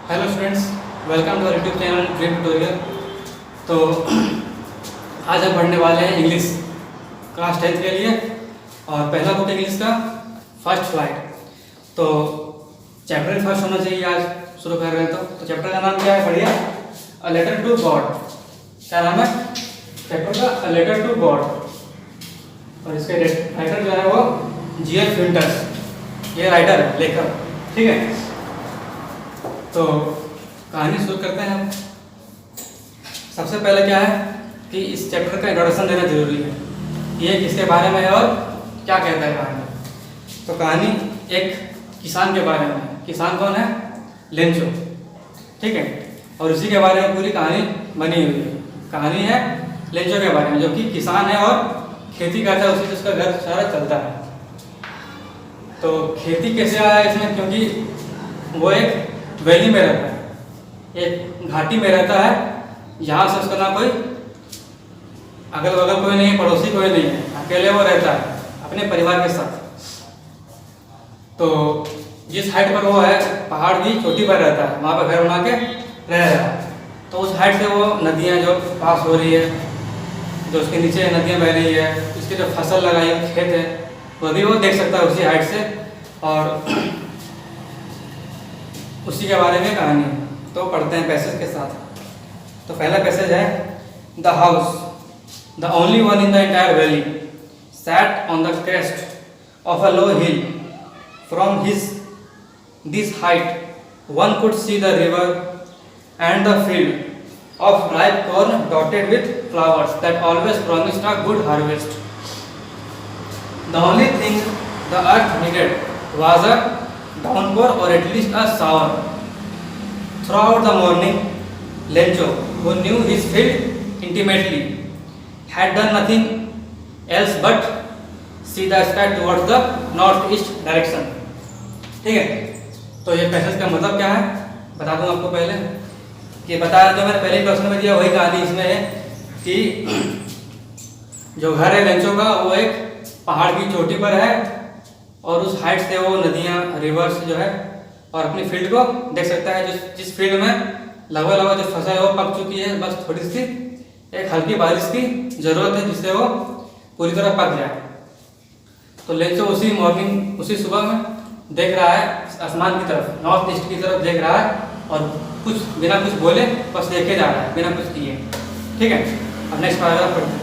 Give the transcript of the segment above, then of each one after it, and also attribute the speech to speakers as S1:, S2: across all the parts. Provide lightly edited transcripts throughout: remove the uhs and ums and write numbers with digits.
S1: Hello students, welcome to our YouTube channel dream tutorial. तो आज हम पढ़ने वाले हैं इंग्लिश क्लास 10th के लिए और पहला बुक इंग्लिश का फर्स्ट फ्लाइट। तो चैप्टर फर्स्ट होना चाहिए, आज शुरू कर रहे हैं। तो चैप्टर का नाम क्या है? बढ़िया, अ लेटर टू गॉड। क्या नाम है चैप्टर का? A letter to God. और इसके राइटर जो है वो जी.एल. विंटर्स, ये राइटर है, लेखक। ठीक है, तो कहानी शुरू करते हैं हम। सबसे पहले क्या है कि इस चैप्टर का इंट्रोडक्शन देना जरूरी है, ये किसके बारे में है और क्या कहता है कहानी। तो कहानी एक किसान के बारे में है। किसान कौन है? लेंचो। ठीक है, और उसी के बारे में पूरी कहानी बनी हुई है। कहानी है लेंचो के बारे में, जो कि किसान है और खेती करता है, उसी से उसका घर सारा चलता है। तो खेती कैसे आया इसमें? क्योंकि वो एक वैली में रहता है, एक घाटी में रहता है। यहाँ से उसका ना कोई अगल बगल कोई नहीं, पड़ोसी कोई नहीं है, अकेले वो रहता है अपने परिवार के साथ। तो जिस हाइट पर वो है, पहाड़ की चोटी पर रहता है, वहाँ पर घर बना के रह रहा है। तो उस हाइट से वो नदियाँ जो पास हो रही है, जो उसके नीचे नदियाँ बह रही है, उसकी जो फसल लगाई है, खेत है, वह भी वो देख सकता है उसी हाइट से। और उसी के बारे में कहानी है। तो पढ़ते हैं पैसेज के साथ। तो पहला पैसेज है, the house, the only one in the entire valley, sat on the crest of a low hill. From this height one could see the river and the field of ripe corn dotted with flowers that always promised a good harvest. The only thing the earth needed was a downpour or at least a shower. Throughout the morning, Lencho, who knew his field intimately, had done nothing else but see the sky towards the northeast direction. ठीक है, तो ये passage का मतलब क्या है बता दूं आपको पहले। कि बताया जो मैंने पहले प्रश्न में दिया वही कहानी इसमें है कि जो घर है लेंचो का, वो एक पहाड़ की चोटी पर है और उस हाइट से वो नदियाँ, रिवर्स जो है, और अपनी फील्ड को देख सकता है। जिस फील्ड में लगभग जो फसल है वो पक चुकी है, बस थोड़ी सी एक हल्की बारिश की जरूरत है जिससे वो पूरी तरह पक जाए। तो लेंचो उसी मॉर्निंग, उसी सुबह में देख रहा है आसमान की तरफ, नॉर्थ ईस्ट की तरफ देख रहा है और कुछ बिना कुछ बोले बस देखे जा रहा है, बिना कुछ किए। ठीक है, अब नेक्स्ट पैराग्राफ पढ़ते हैं।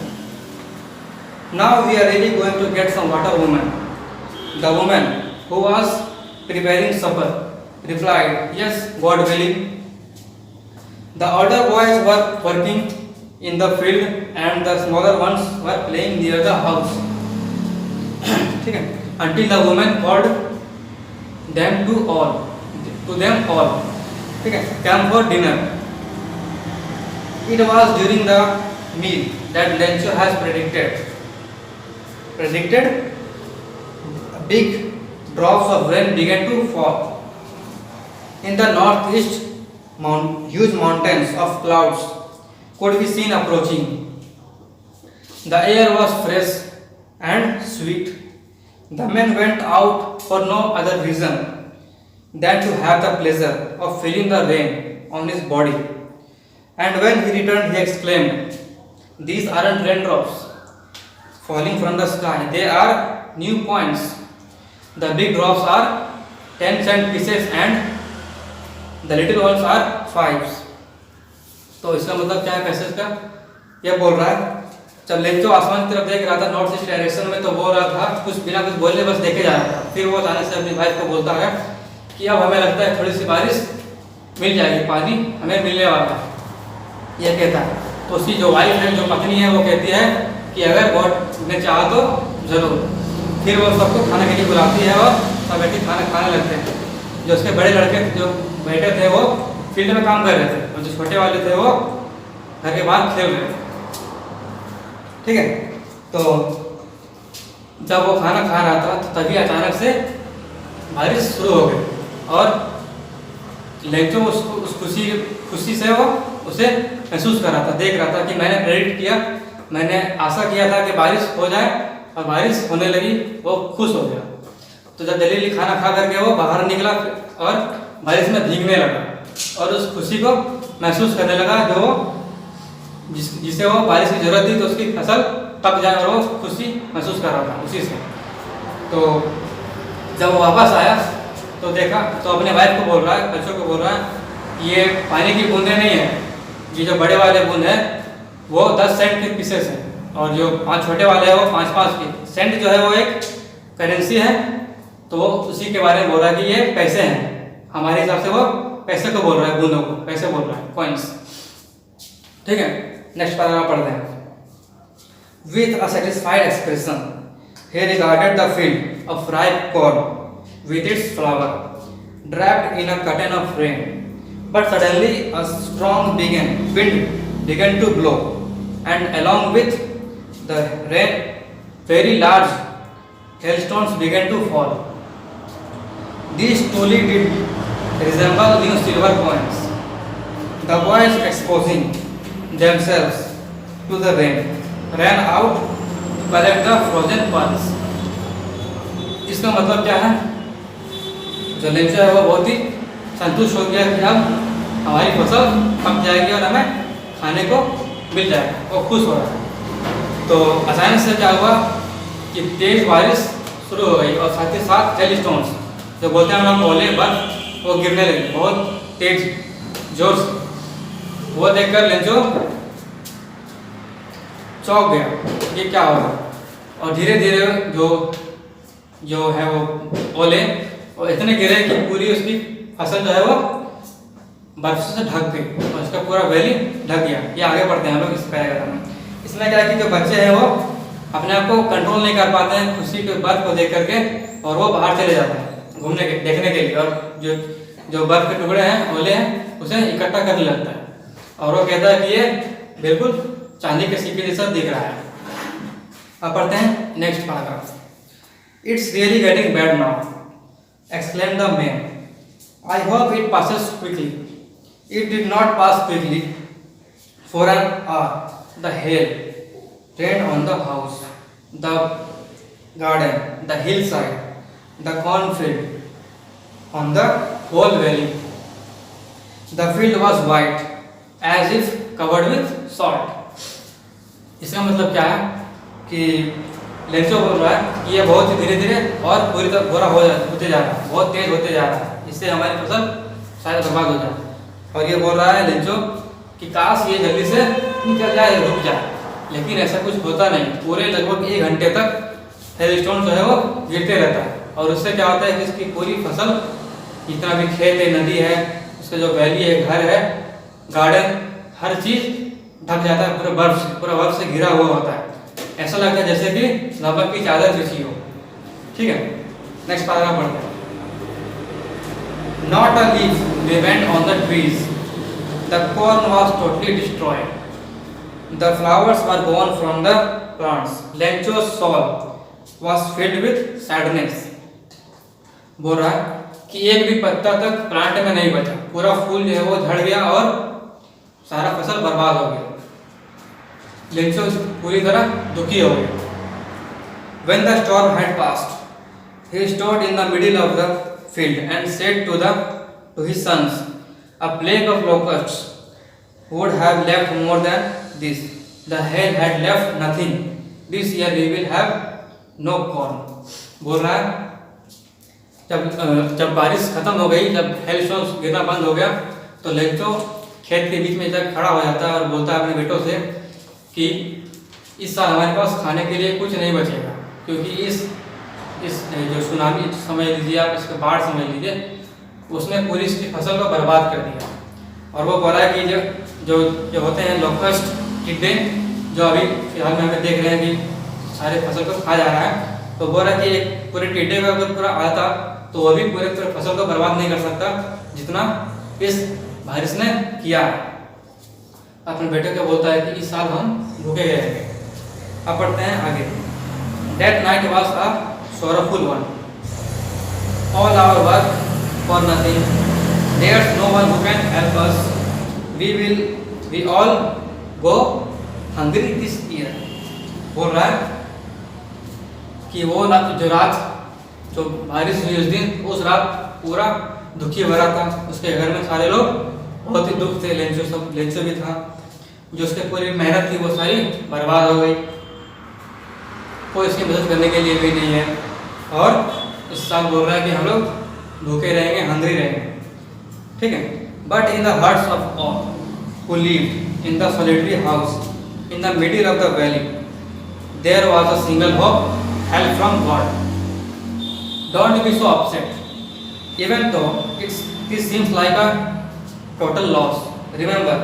S1: Now we are really going to get some water woman. The woman who was preparing supper replied, "Yes, God willing." The older boys were working in the field and the smaller ones were playing near the house. ठीक है, until the woman called them all. ठीक है, come for dinner. It was during the meal that Lencho has predicted. Big drops of rain began to fall. In the northeast, huge mountains of clouds could be seen approaching. The air was fresh and sweet. The man went out for no other reason than to have the pleasure of feeling the rain on his body. And when he returned, he exclaimed, "These aren't raindrops falling from the sky. They are new points. The big drops are 10-cent pieces and the little ones are 5s." तो इसका मतलब क्या है passage का? यह बोल रहा है जब लेंचो आसमान की तरफ देख रहा था, नॉर्थ ईस्ट डायरेक्शन में, तो बोल रहा था कुछ बिना कुछ बोलने बस देखे जा रहा था। फिर वो अचानक से अपनी वाइफ को बोलता है कि अब हमें लगता है थोड़ी सी बारिश मिल जाएगी, पानी हमें मिलने वाला है, यह कहता है। तो उसकी जो वाइफ है, जो पत्नी है, वो कहती है कि अगर गॉड ने चाहा तो जरूर। फिर वो सबको खाने के लिए बुलाती है और सब बैठे खाना खाने लगते हैं। जो उसके बड़े लड़के जो बैठे थे वो फील्ड में काम कर रहे थे और जो छोटे वाले थे वो घर के बाहर खेल रहे थे। ठीक है, तो जब वो खाना खा रहा था तो तभी अचानक से बारिश शुरू हो गई और लेंचो उसको उस खुशी से वो उसे महसूस कर रहा था, देख रहा था कि मैंने प्रेडिक्ट किया, मैंने आशा किया था कि बारिश हो जाए और बारिश होने लगी, वो खुश हो गया। तो जब जल्दी खाना खा करके वो बाहर निकला और बारिश में भीगने लगा। और उस खुशी को महसूस करने लगा जो जिसे वो बारिश की जरूरत थी तो उसकी फसल पक जाए, और वो खुशी महसूस कर रहा था उसी से। तो जब वो वापस आया तो देखा तो अपने वाइफ को बोल रहा है, बच्चों को बोल रहा है ये पानी की बूंदें नहीं है, ये जो बड़े वाले बूंद है वो 10 सेंट के पीसेस हैं, और जो 5 छोटे वाले हैं वो 5-5 के। सेंट जो है वो एक करेंसी है, तो वो उसी के बारे में बोल रहा है कि ये पैसे हैं। हमारे हिसाब से वो पैसे को बोल रहा है, बूंदों को पैसे बोल रहा है, कॉइन्स। ठीक है, नेक्स्ट पैराग्राफ पढ़ते हैं। With a satisfied expression, he regarded the field of ripe corn with its flower, draped in a curtain of rain. But suddenly a strong wind began to blow, and along with the rain, very large hailstones began to fall. These truly did resemble new silver coins. The boys, exposing themselves to the rain, ran out to collect the frozen pearls. इसका मतलब क्या है? जो Lencho है वो बहुत ही संतुष्ट हो गया कि अब हमारी फसल पक जाएगी और हमें खाने को मिल जाएगा, वो खुश हो रहा है। तो अचानक से क्या हुआ कि तेज बारिश शुरू हो गई, और साथ ही साथ हेल स्टोन्स जो बोलते हैं हम ओले बर्फ, वो गिरने लगे बहुत तेज जोर से। वो देखकर लेंचो चौंक गया, ये क्या हो रहा है। और धीरे धीरे जो है वो ओले और इतने गिरे कि पूरी उसकी फसल जो है वो बर्फ से ढक गई, और उसका पूरा वैली ढक गया। ये आगे बढ़ते हैं हम लोग इस पैराग्राफ में। इसमें क्या है कि जो बच्चे हैं वो अपने आप को कंट्रोल नहीं कर पाते हैं खुशी के बर्फ को देख करके, और वो बाहर चले जाते हैं घूमने के देखने के लिए, और जो बर्फ के टुकड़े हैं ओले हैं उसे इकट्ठा करने लगता है, और वो कहता है कि ये बिल्कुल चांदी के सिक्के जैसा दिख रहा है। अब पढ़ते हैं next paragraph. It's really getting bad now, exclaimed the man. I hope it passes quickly. It did not pass quickly. For an hour, the hail rained on the house, the garden, the hillside, the cornfield, on the whole valley. The field was white, as if covered with salt. इसका मतलब क्या है कि Lencho बोल रहा है कि ये बहुत ही धीरे धीरे और पूरी तरह गोरा होते जा रहा है, बहुत तेज होते जा रहा है, इससे हमारी फसल शायद बर्बाद हो जाए। और ये बोल रहा है लेंचो कि काश ये जल्दी से निकल जाए, रुक जाए, लेकिन ऐसा कुछ होता नहीं। पूरे लगभग 1 घंटे तक हेलस्टोन जो है वो गिरते रहता है, और उससे क्या होता है कि इसकी पूरी फसल, जितना भी खेत है, नदी है, उसका जो वैली है, घर है, गार्डन, हर चीज ढक जाता है पूरे बर्फ से, पूरा बर्फ से घिरा हुआ होता है। ऐसा लगता है जैसे कि नमक की चादर बिछी हो। ठीक है, नेक्स्ट पैराग्राफ पढ़ते हैं। Not a leaf remained on the trees. The corn was totally destroyed. The flowers were gone from the plants. Lencho's soul was filled with sadness. बोल रहा है कि एक भी पत्ता तक प्लांट में नहीं बचा, पूरा फूल जो है वो झड़ गया और सारा फसल बर्बाद हो गया। लेंचो पूरी तरह दुखी हो गया। When the storm had passed, he stood in the middle of the field and said to his sons, "A plague of locusts would have left more than this. The hail had left nothing. This year we will have no corn." बोल रहा है जब बारिश खत्म हो गई, जब हेलस्टोन्स गिरना बंद हो गया, तो लेंचो खेत के बीच में जब खड़ा हो जाता है और बोलता है अपने बेटों से कि इस साल हमारे पास खाने के लिए कुछ नहीं बचेगा, क्योंकि इस जो सुनामी समझ लीजिए आप, इसके बाढ़ समझ लीजिए, उसने पूरी इसकी फसल को बर्बाद कर दिया। और वो बोला है कि जो होते हैं लोकस्ट टिड्डे, जो अभी फिलहाल में हमें देख रहे हैं कि सारे फसल को खा जा रहा है, तो बोला कि एक पूरे टिड्डे का अगर पूरा आता तो वो भी पूरे फसल को बर्बाद नहीं कर सकता जितना इस बारिश ने किया है। अपने बेटे को बोलता है कि इस साल हम भूखे रहेंगे। अब पढ़ते हैं आगे। That night was a sorrowful one. All our work for nothing. There's no one who can help us. We all go hungry this year. बोल रहा है कि वो जो रात जो बारिश हुई उस दिन, उस रात पूरा दुखी भरा था। उसके घर में सारे लोग बहुत ही दुख थे, लेंचो भी था। जो उसकी पूरी मेहनत थी वो सारी बर्बाद हो गई, कोई इसकी मदद करने के लिए भी नहीं है। और इस साल बोल रहा है कि हम लोग भूखे रहेंगे, हंग्री रहेंगे, ठीक है। But in the hearts of all who lived in the solitary house in the middle of the valley there was a single hope, help from God. Don't be so upset even though this seems like a total loss. Remember,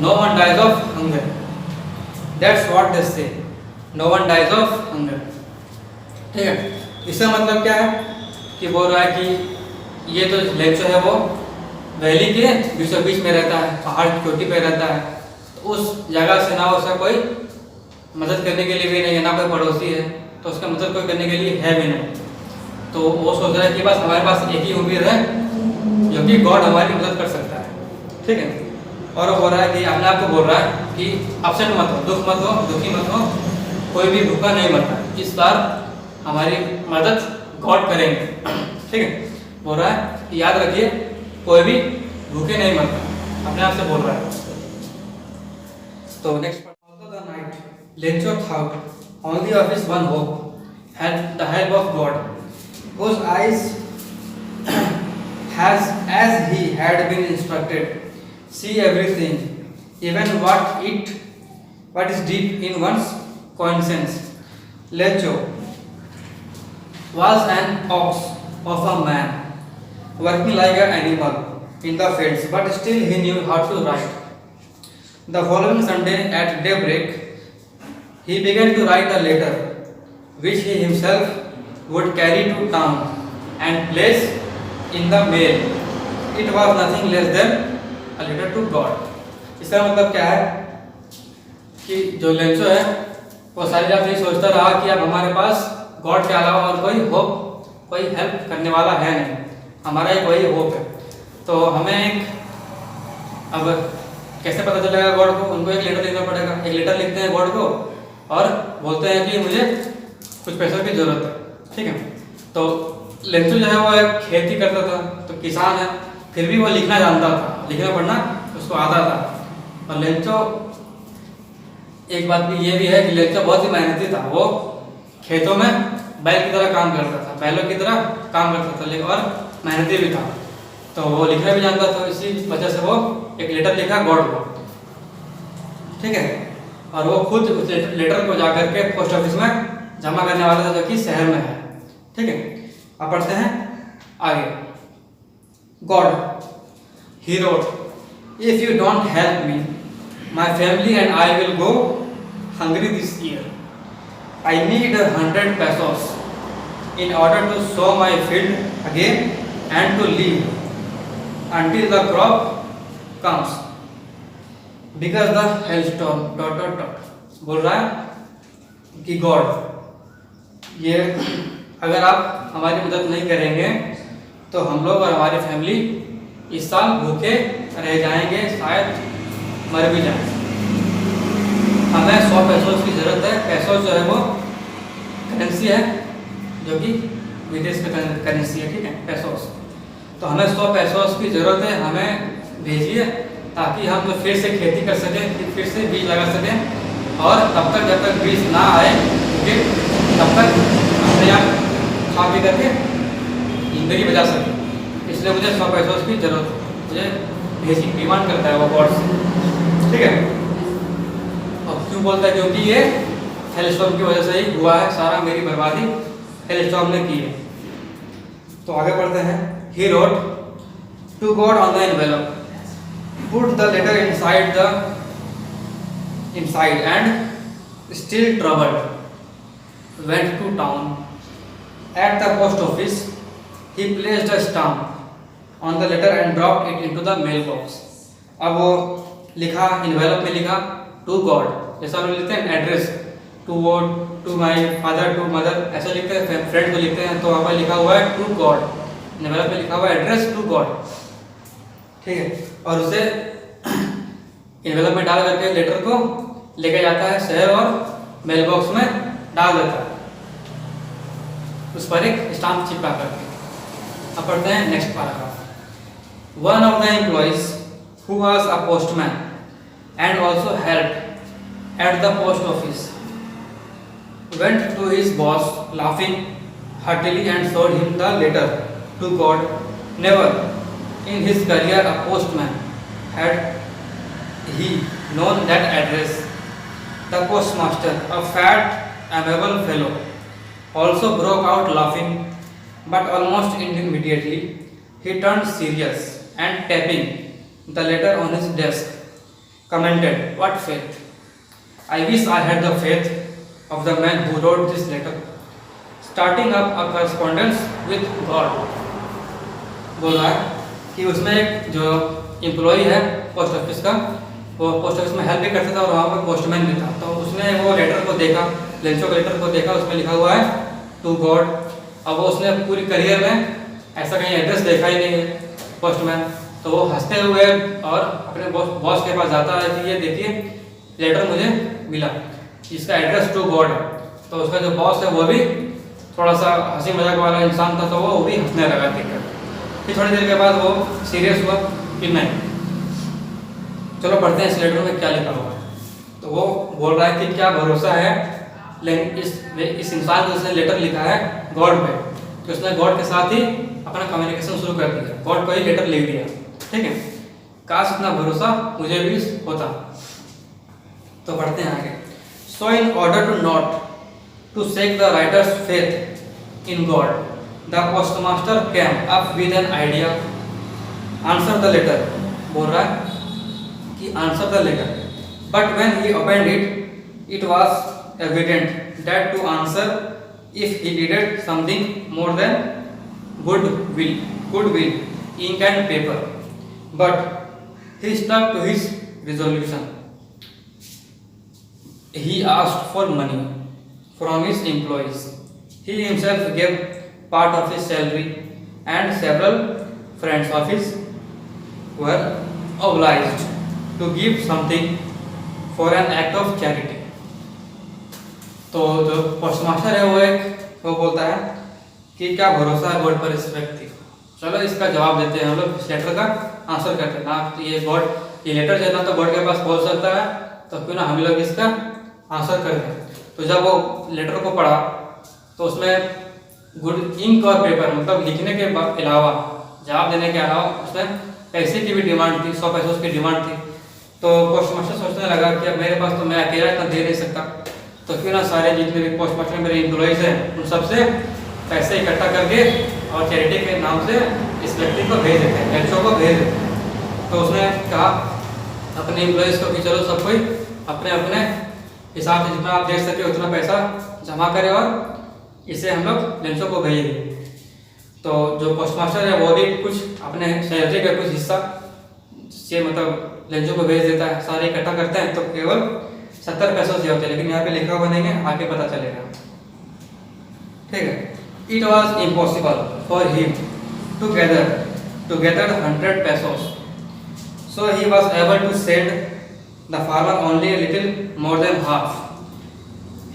S1: no one dies of hunger. That's what they say. No one dies of hunger. ठीक है, इसका मतलब क्या है कि बोल रहा है कि ये तो लेंचो है वो वैली के बीचों बीच में रहता है, पहाड़ की चोटी पे रहता है। तो उस जगह से ना उसका कोई मदद करने के लिए भी नहीं है, ना कोई पड़ोसी है, तो उसका मदद कोई करने के लिए है भी नहीं। तो वो सोच रहा है कि बस हमारे पास एक ही उम्मीद है जो कि गॉड हमारी मदद कर सकता है, ठीक है। और वो बोल रहा है कि अपने आप को बोल रहा है कि अपसेट मत हो, दुख मत हो, दुखी मत हो, कोई भी भूखा नहीं मरता, इस बार हमारी मदद गॉड करेंगे, ठीक है। बोल रहा है कि याद रखिए कोई भी भूखे नहीं मरता, अपने आप से बोल रहा है। तो next the night Lencho thought only of his one hope, had the help of God, whose eyes has as he had been instructed see everything, even what is deep in one's conscience. Lecho was an ox of a man working like an animal in the fields, but still he knew how to write. The following Sunday at daybreak he began to write a letter which he himself would carry to town and place in the mail. It was nothing less than a letter to God. इसका मतलब क्या है कि जो Lencho है वो सारी रात ये सोचता रहा कि अब हमारे पास गॉड के अलावा और कोई होप, कोई हेल्प करने वाला है नहीं, हमारा एक वही होप है। तो हमें अब कैसे पता चलेगा गॉड को? उनको एक लेटर लिखना पड़ेगा। एक लेटर लिखते हैं गॉड को और बोलते हैं कि मुझे कुछ पैसों की जरूरत है, ठीक है। तो लेंचो जो है वो एक खेती करता था, तो किसान है, फिर भी वो लिखना जानता था, लिखना पढ़ना उसको आता था। और लेंचो एक बात भी ये भी है कि लेंचो बहुत ही मेहनती था। वो खेतों में बैल की तरह काम करता था, बैलों की तरह काम करता था, लेकिन और मेहनती भी था। तो वो लिखना भी जानता था, इसी वजह से वो एक लेटर लिखा गॉड को, ठीक है। और वो खुद उस लेटर को जाकर के पोस्ट ऑफिस में जमा करने वाला था, जो कि शहर में है, ठीक है। अब पढ़ते हैं आगे। God he wrote, if you don't help me my family and I will go hungry this year. I need 100 pesos in order to sow my field again and to live until the crop comes because the hailstorm ... बोल रहा है कि God ये अगर आप हमारी मदद नहीं करेंगे तो हम लोग और हमारी फैमिली इस साल भूखे रह जाएंगे, शायद मर भी जाए। हमें 100 पैसों की ज़रूरत है। पैसों जो है वो करेंसी है, जो कि विदेश में करेंसी है, ठीक है, पैसों। तो हमें 100 पैसों की ज़रूरत है, हमें भेजिए ताकि हम तो फिर से खेती कर सकें, फिर से बीज लगा सकें। और तब तक जब तक बीज ना आए फिर तब तक अपने आप खा पी करके जिंदगी बचा सकें। इसलिए मुझे 100 पैसों की ज़रूरत है, मुझे भेजी, डिमांड करता है वो गॉड से, ठीक है। अब क्यों बोलता है? क्योंकि ये हेलस्टॉर्म की वजह से ही हुआ है, सारा मेरी बर्बादी हेलस्टॉर्म ने की है। तो आगे पढ़ते हैं। He wrote to God on the envelope, put the letter inside and still troubled went to town. At the post office he placed a stamp on the letter and dropped it into the mailbox. अब वो लिखा, envelope में लिखा to God, जैसा लोग लिखते हैं address, to my father, to mother, ऐसा लिखते हैं, फ्रेंड को लिखते हैं। तो वहाँ पर लिखा हुआ है टू गॉड, इन्वेलप में लिखा हुआ है एड्रेस टू गॉड, ठीक है। और उसे इन्वेलप में डाल करके लेटर को लेके जाता है शहर और मेल बॉक्स में डाल देता है, उस पर एक स्टाम्प चिपका करके। अब पढ़ते हैं next paragraph. One of the employees, who was a postman and also helped at the post office, went to his boss laughing heartily and showed him the letter to God. Never in his career a postman had he known that address. The postmaster, a fat, amiable fellow, also broke out laughing, but almost immediately he turned serious and tapping the letter on his desk, commented, "What faith! I wish I had the faith of the man who wrote this letter, starting up a correspondence with God." बोल रहा है कि उसमें एक जो employee है post office का, वो पोस्ट ऑफिस में हेल्प भी करता था और वहाँ पर पोस्टमैन भी था। तो उसने वो लेटर को देखा, लेंचो के लेटर को देखा, उसमें लिखा हुआ है टू गॉड। अब वो उसने पूरी करियर में ऐसा कहीं एड्रेस देखा ही नहीं है पोस्टमैन। तो वो हंसते हुए और अपने बॉस के पास जाता है कि ये देखिए लेटर मुझे मिला, इसका एड्रेस टू गॉड है। तो उसका जो बॉस है वो भी थोड़ा सा हंसी मजाक वाला इंसान था, तो वो भी हंसने लगा देखकर। फिर थोड़ी देर के बाद वो सीरियस हुआ कि नहीं, चलो पढ़ते हैं इस लेटर में क्या लिखा हुआ है। तो वो बोल रहा है कि क्या भरोसा है इस इंसान को, उसने लेटर लिखा है गॉड पे, तो उसने गॉड के साथ ही अपना कम्युनिकेशन शुरू कर दिया, गॉड को ही लेटर लिख दिया। ठीक है, काश इतना भरोसा मुझे भी होता। तो पढ़ते हैं आगे। So in order to not to shake the writer's faith in God, the postmaster came up with an idea, answer the letter. बोल रहा है कि answer the letter, but when he opened it, it was evident that to answer if he needed something more than goodwill, ink and paper, but he stuck to his resolution. He asked for money from his employees. He himself gave part of his salary, and several friends of his were obliged to give something for an act of charity. तो जो postmaster है वो बोलता है कि क्या भरोसा है गॉड पर इस व्यक्ति को। चलो इसका जवाब देते हैं हम लोग, इस लेटर का आंसर करते हैं ना। तो ये लेटर जो है ना तो गॉड के पास पहुंच सकता है, तो क्यों ना हम लोग इसका आंसर कर दें। तो जब वो लेटर को पढ़ा तो उसमें गुड इंक और पेपर, मतलब लिखने के अलावा, जवाब देने के अलावा उसमें पैसे की भी डिमांड थी, 100 पैसे उसकी डिमांड थी। तो पोस्टमास्टर सोचने लगा कि अब मेरे पास तो मैं अकेला इतना दे नहीं सकता, तो क्यों ना सारे जितने भी पोस्टमास्टर मेरे एम्प्लॉइज हैं उन सबसे पैसे इकट्ठा करके और चैरिटी के नाम से इस व्यक्ति को भेज देते हैं, लेंचो को भेज देते हैं। तो उसने कहा अपने एम्प्लॉइज को कि चलो सब कोई अपने अपने हिसाब से जितना आप दे सके उतना पैसा जमा करें और इसे हम लोग लेंचो को भेज दें। तो जो पोस्टमास्टर है वो भी कुछ अपने सैलरी का कुछ हिस्सा से मतलब लेंचो को भेज देता है, सारे इकट्ठा करते हैं। तो केवल 70 पैसों से होते हैं, लेकिन यहाँ पे लिखा हुआ नहीं है, आगे पता चलेगा। ठीक है। It was impossible for him to gather 100 pesos, so he was able to send the farmer only a little more than half.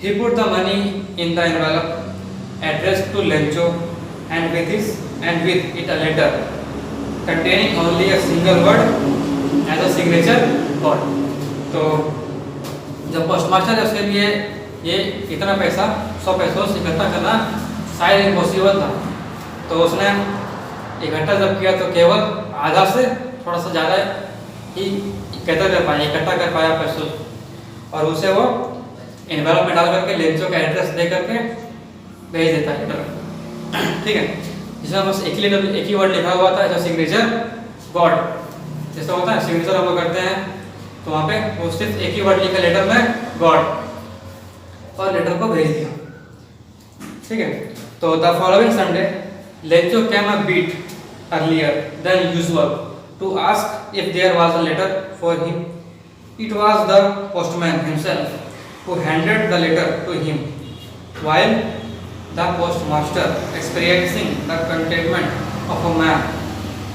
S1: He put the money in the envelope addressed to Lencho, and with it a letter containing only a single word as a signature God. तो जब postmaster है उसके लिए ये इतना पैसा 100 पैसों से इकट्ठा करना शायद इम्पॉसिबल था। तो उसने इकट्ठा जब किया तो केवल आधा से थोड़ा सा ज़्यादा ही इकट्ठा कर पाया पैसों, और उसे वो एनवेलप में डाल करके लेंचो का एड्रेस दे करके भेज देता है लेटर। ठीक है, जिसमें बस एक ही वर्ड लिखा हुआ था, जो सिग्नेचर गॉड जैसा होता है, सिग्नेचर हम लोग करते हैं तो वहाँ पे वो सिर्फ एक ही वर्ड लिखा लेटर में गॉड, और लेटर को भेज दिया। ठीक है। तो the following Sunday Lencho came a bit earlier than usual to ask if there was a letter for him. It was the postman himself who handed the letter to him, while the postmaster, experiencing the contentment of a man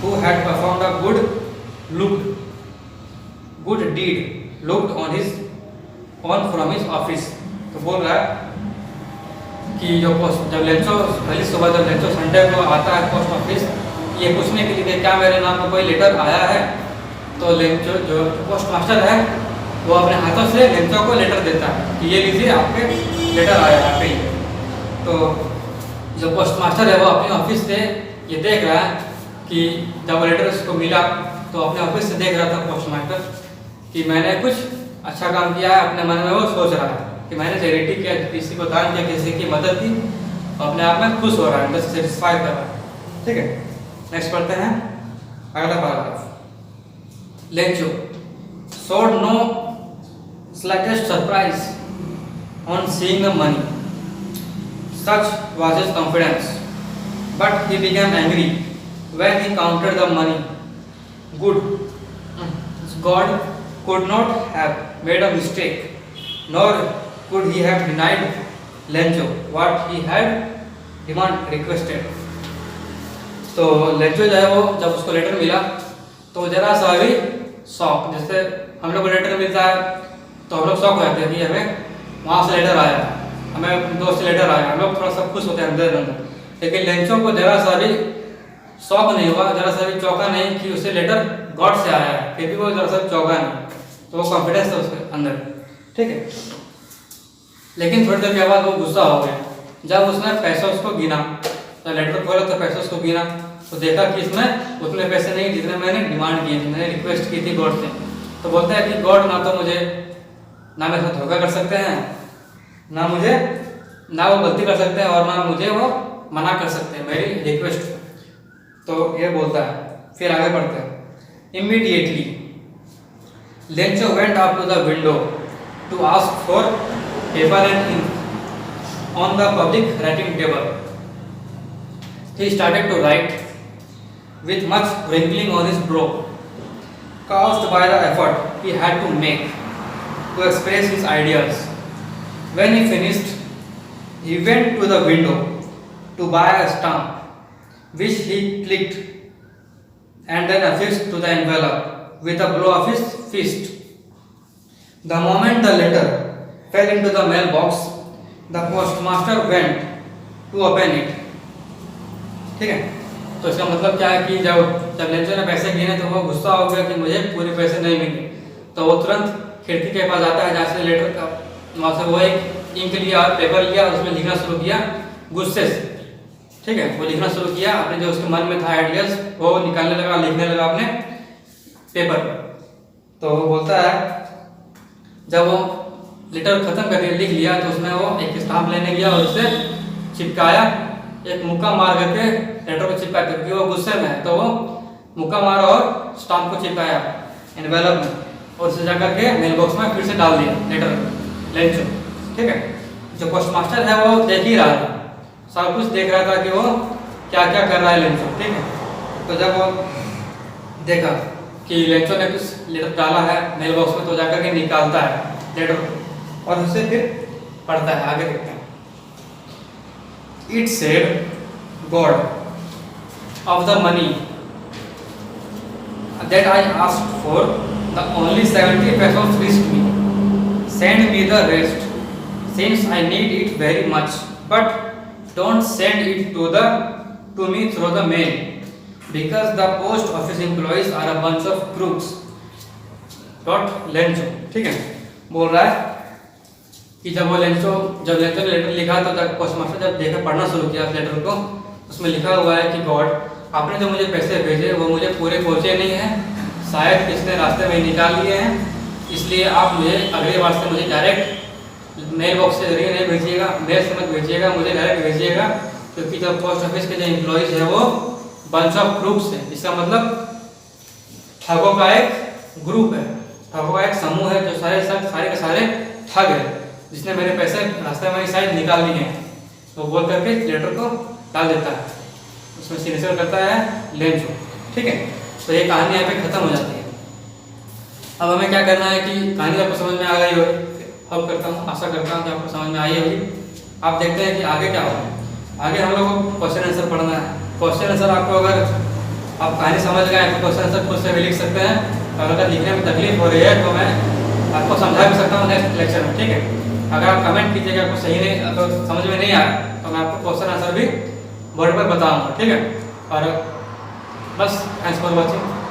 S1: who had performed a good deed, looked on from his office. तो बोल रहा है कि जब Lencho पहली सुबह जब Lencho Sunday को आता है पोस्ट ऑफिस, ये पूछने के लिए कि क्या मेरे नाम पर कोई लेटर आया है। तो लेंचो जो पोस्ट मास्टर है वो अपने हाथों से लेंचो को लेटर देता है कि ये लीजिए आपके लेटर आया है आपके लिए। तो जो पोस्ट मास्टर है वो अपने ऑफिस से ये देख रहा है कि जब वो लेटर उसको मिला तो अपने ऑफिस से देख रहा था पोस्ट मास्टर कि मैंने कुछ अच्छा काम किया है। अपने मन में वो सोच रहा है कि मैंने चैरिटी किया, किसी को दान किया, किसी की मदद की, अपने आप में खुश हो रहा है, अंदर से सेटिस्फाई कर रहा है। ठीक है, नेक्स्ट पढ़ते हैं अगला paragraph. Lencho showed no slightest surprise on seeing the money. Such was his confidence. But he became angry when he counted the money. God could not have made a mistake, nor could he have denied Lencho what he had requested. तो Lencho जो है वो जब उसको letter मिला तो जरा सा भी शॉक, जैसे हम लोग को लेटर मिलता है तो हम लोग शॉक हो जाते हैं कि हमें वहाँ से लेटर आया, हमें दोस्त से लेटर आया, हम लोग थोड़ा सा खुश होते हैं अंदर अंदर। लेकिन लेंचो को जरा सा भी शॉक नहीं हुआ, जरा सा भी चौंका नहीं कि उसे लेटर गॉड से आया है, फिर भी वो जरा सा चौंका नहीं, तो वो कॉन्फिडेंस था उसके अंदर। ठीक है, लेकिन थोड़ी देर के बाद वो गुस्सा हो गया जब उसने पैसा उसको गिना, तो लेटर खोला तो पैसा उसको गिना तो देखा कि इसमें उतने पैसे नहीं जितने मैंने डिमांड किए थे, मैंने रिक्वेस्ट की थी गॉड से। तो बोलता है कि गॉड ना तो मुझे ना मेरे साथ धोखा कर सकते हैं, ना वो गलती कर सकते हैं और ना मुझे वो मना कर सकते हैं मेरी रिक्वेस्ट। तो ये बोलता है, फिर आगे बढ़ते हैं। Immediately Lencho went up to the window to ask for paper and ink on the public writing table. He started to write with much wrinkling on his brow, caused by the effort he had to make to express his ideas. When he finished, he went to the window to buy a stamp, which he clicked and then affixed to the envelope with a blow of his fist. The moment the letter fell into the mailbox, the postmaster went to open it. ठीक है, तो इसका मतलब क्या है कि जब Lencho ने पैसे गिने तो वो गुस्सा हो गया कि मुझे पूरे पैसे नहीं मिले, तो वो तुरंत खिड़की के पास आता है जहाँ से लेटर का, वहाँ से वो एक इंक लिया और पेपर लिया और उसमें लिखना शुरू किया गुस्से से। ठीक है, वो लिखना शुरू किया, अपने जो उसके मन में था आइडियाज वो निकालने लगा, लिखने लगा अपने पेपर पर। तो वो बोलता है जब वो लेटर खत्म करके लिख लिया तो उसमें वो एक स्टाम्प लेने गया और उसे चिपकाया, एक मुक्का मार करके लेटर को चिपकाया, क्योंकि वो गुस्से में है तो वो मुक्का मारा और स्टाम्प को चिपकाया एनवेलप में और उसे जाकर के मेल बॉक्स में फिर से डाल दिया लेटर लेंचो। ठीक है, जो पोस्टमास्टर है वो देख ही रहा था, सब कुछ देख रहा था कि वो क्या क्या कर रहा है लेंचो। ठीक है, तो जब वो देखा कि लेंचो ने कुछ लेटर डाला है मेल बॉक्स में तो जाकर के निकालता है लेटर और उसे फिर पढ़ता है। आगे देखते हैं। It said, God, of the money that I asked for, the only 70 pesos reached me. Send me the rest, since I need it very much. But don't send it to me through the mail, because the post office employees are a bunch of crooks. Lencho. ठीक है, बोल रहा है कि जब Lencho ने letter लिखा तो पोस्टमास्टर जब देखा पढ़ना शुरू किया उस लेटर को, उसमें लिखा हुआ है कि गॉड, आपने जो मुझे पैसे भेजे वो मुझे पूरे पहुंचे नहीं हैं, शायद किसने रास्ते में निकाल लिए हैं, इसलिए आप मुझे अगले बार से मुझे डायरेक्ट मेल बॉक्स के जरिए नहीं भेजिएगा, मेल से मत भेजिएगा, मुझे डायरेक्ट भेजिएगा, क्योंकि जब पोस्ट ऑफिस के जो एम्प्लॉयज है वो बंच ऑफ ग्रुप्स है। इसका मतलब ठगों का एक ग्रुप है, ठगों का एक समूह है जो सारे के सारे ठग है, जिसने मेरे पैसे रास्ते में शायद निकाल लिए हैं। तो बोल करके लेटर को डाल देता है, उसमें सिग्नेचर करता है लेंचो। ठीक है, तो ये कहानी यहाँ पे खत्म हो जाती है। अब हमें क्या करना है कि कहानी आपको समझ में आ गई होगी, अब करता हूँ, आशा करता हूँ कि आपको समझ में आई होगी। आप देखते हैं कि आगे क्या होगा। आगे हम लोग को क्वेश्चन आंसर पढ़ना है। क्वेश्चन आंसर आपको अगर आप कहानी समझ गए तो क्वेश्चन आंसर खुद से भी लिख सकते हैं, और अगर लिखने में तकलीफ हो रही है तो मैं आपको समझा भी सकता हूँ नेक्स्ट लेक्चर में। ठीक है, अगर आप कमेंट कीजिएगा आपको सही नहीं, अगर समझ में नहीं आया तो मैं आपको क्वेश्चन आंसर भी बोर्ड पर बताऊंगा। ठीक है, और बस, थैंक्स फॉर वॉचिंग।